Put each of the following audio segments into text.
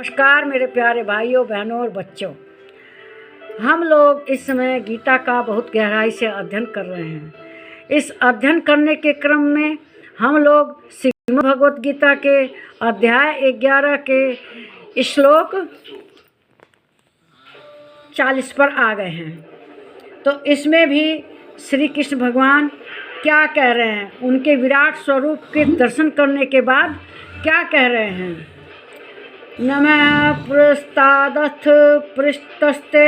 नमस्कार मेरे प्यारे भाइयों बहनों और बच्चों। हम लोग इस समय गीता का बहुत गहराई से अध्ययन कर रहे हैं। इस अध्ययन करने के क्रम में हम लोग श्रीमद् भगवत गीता के अध्याय 11 के श्लोक 40 पर आ गए हैं। तो इसमें भी श्री कृष्ण भगवान क्या कह रहे हैं, उनके विराट स्वरूप के दर्शन करने के बाद क्या कह रहे हैं। नमः पृष्ठादथ पृष्ठस्ते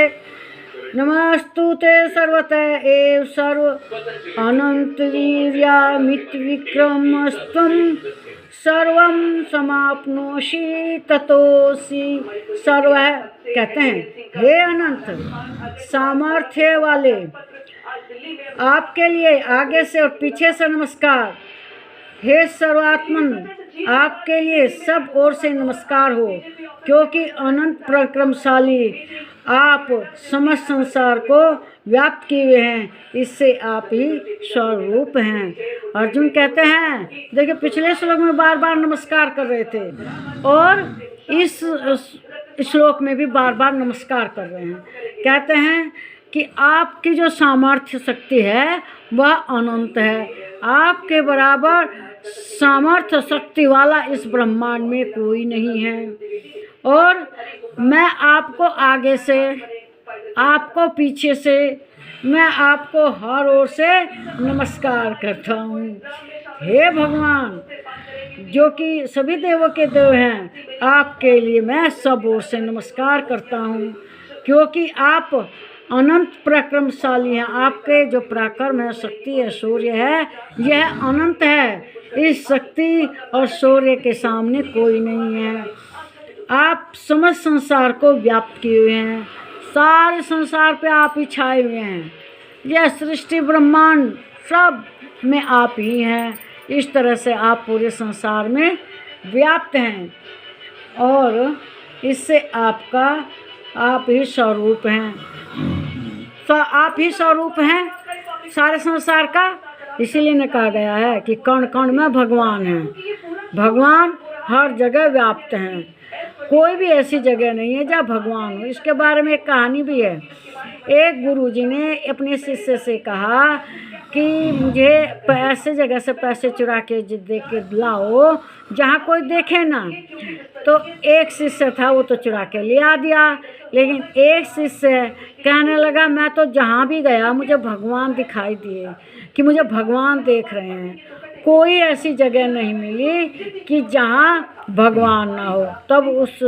नमस्तुते सर्वतः एव सर्व अनंत वीर्यामित विक्रमस्त्वं सर्वं समाप्नोषि ततोसि सर्वः। कहते हैं, हे अनंत सामर्थ्य वाले, आपके लिए आगे से और पीछे से नमस्कार। हे सर्वात्मन, आपके लिए सब ओर से नमस्कार हो, क्योंकि अनंत पराक्रमशाली आप समस्त संसार को व्याप्त किए हुए हैं। इससे आप ही स्वरूप हैं। अर्जुन कहते हैं, देखिए पिछले श्लोक में बार बार नमस्कार कर रहे थे और इस श्लोक में भी बार बार नमस्कार कर रहे हैं। कहते हैं कि आपकी जो सामर्थ्य शक्ति है वह अनंत है। आपके बराबर सामर्थ्य शक्ति वाला इस ब्रह्मांड में कोई नहीं है। और मैं आपको आगे से, आपको पीछे से, मैं आपको हर ओर से नमस्कार करता हूँ। हे भगवान, जो कि सभी देवों के देव हैं, आपके लिए मैं सब ओर से नमस्कार करता हूँ, क्योंकि आप अनंत पराक्रमशाली हैं। आपके जो पराक्रम है, शक्ति है, शौर्य है, यह अनंत है। इस शक्ति और शौर्य के सामने कोई नहीं है। आप समस्त संसार को व्याप्त किए हुए हैं। सारे संसार पे आप ही छाए हुए हैं। यह सृष्टि ब्रह्मांड सब में आप ही हैं। इस तरह से आप पूरे संसार में व्याप्त हैं और इससे आपका आप ही स्वरूप हैं। आप ही स्वरूप हैं सारे संसार का। इसीलिए न कहा गया है कि कण कण में भगवान है। भगवान हर जगह व्याप्त हैं। कोई भी ऐसी जगह नहीं है जहाँ भगवान हो। इसके बारे में एक कहानी भी है। एक गुरुजी ने अपने शिष्य से कहा कि मुझे ऐसे जगह से पैसे चुरा के दे के लाओ जहाँ कोई देखे ना। तो एक शिष्य था, वो तो चुरा के ले आ दिया, लेकिन एक शिष्य कहने लगा, मैं तो जहाँ भी गया मुझे भगवान दिखाई दिए, कि मुझे भगवान देख रहे हैं। कोई ऐसी जगह नहीं मिली कि जहाँ भगवान ना हो। तब उस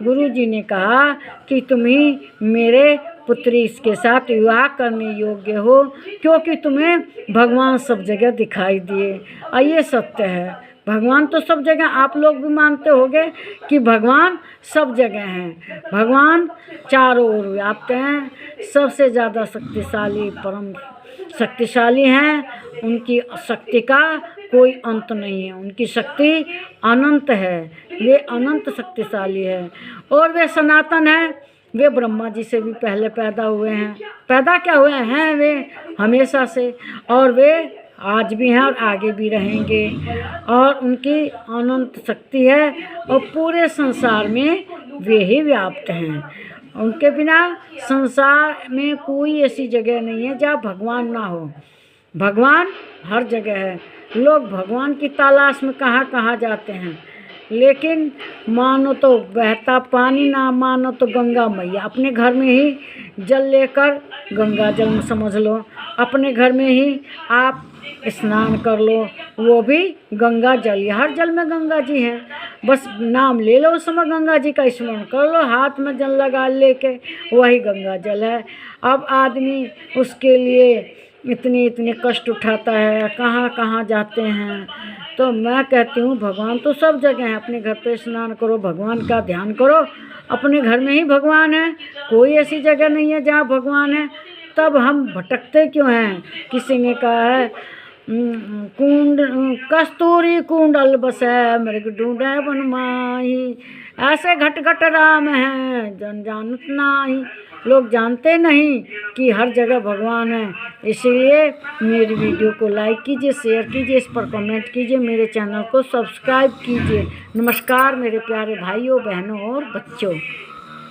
गुरुजी ने कहा कि तुम ही मेरे पुत्री इसके साथ विवाह करने योग्य हो, क्योंकि तुम्हें भगवान सब जगह दिखाई दिए। और ये सत्य है, भगवान तो सब जगह, आप लोग भी मानते होंगे कि भगवान सब जगह हैं। भगवान चारों ओर व्याप्त हैं। सबसे ज़्यादा शक्तिशाली, परम शक्तिशाली हैं। उनकी शक्ति का कोई अंत नहीं है। उनकी शक्ति अनंत है। वे अनंत शक्तिशाली है और वे सनातन हैं। वे ब्रह्मा जी से भी पहले पैदा हुए हैं। पैदा क्या हुए हैं वे हमेशा से, और वे आज भी हैं और आगे भी रहेंगे। और उनकी अनंत शक्ति है और पूरे संसार में वे ही व्याप्त हैं। उनके बिना संसार में कोई ऐसी जगह नहीं है जहाँ भगवान ना हो। भगवान हर जगह है। लोग भगवान की तलाश में कहाँ कहाँ जाते हैं, लेकिन मानो तो बहता पानी, ना मानो तो गंगा मैया। अपने घर में ही जल लेकर, गंगा जल समझ लो, अपने घर में ही आप स्नान कर लो, वो भी गंगा जल। हर जल में गंगा जी हैं। बस नाम ले लो, उस समय गंगा जी का स्मरण कर लो, हाथ में जल लगा लेके, वही गंगा जल है। अब आदमी उसके लिए इतने कष्ट उठाता है, कहाँ कहाँ जाते हैं। तो मैं कहती हूँ भगवान तो सब जगह है। अपने घर पे स्नान करो, भगवान का ध्यान करो, अपने घर में ही भगवान है। कोई ऐसी जगह नहीं है जहाँ भगवान है। तब हम भटकते क्यों हैं। किसी ने कहा है कुंड कस्तूरी कुंडल बसै मृग ढूंढे वन माही, ऐसे घट घट राम है जन जानत नाही। लोग जानते नहीं कि हर जगह भगवान है। इसलिए मेरी वीडियो को लाइक कीजिए, शेयर कीजिए, इस पर कमेंट कीजिए, मेरे चैनल को सब्सक्राइब कीजिए। नमस्कार मेरे प्यारे भाइयों, बहनों और बच्चों।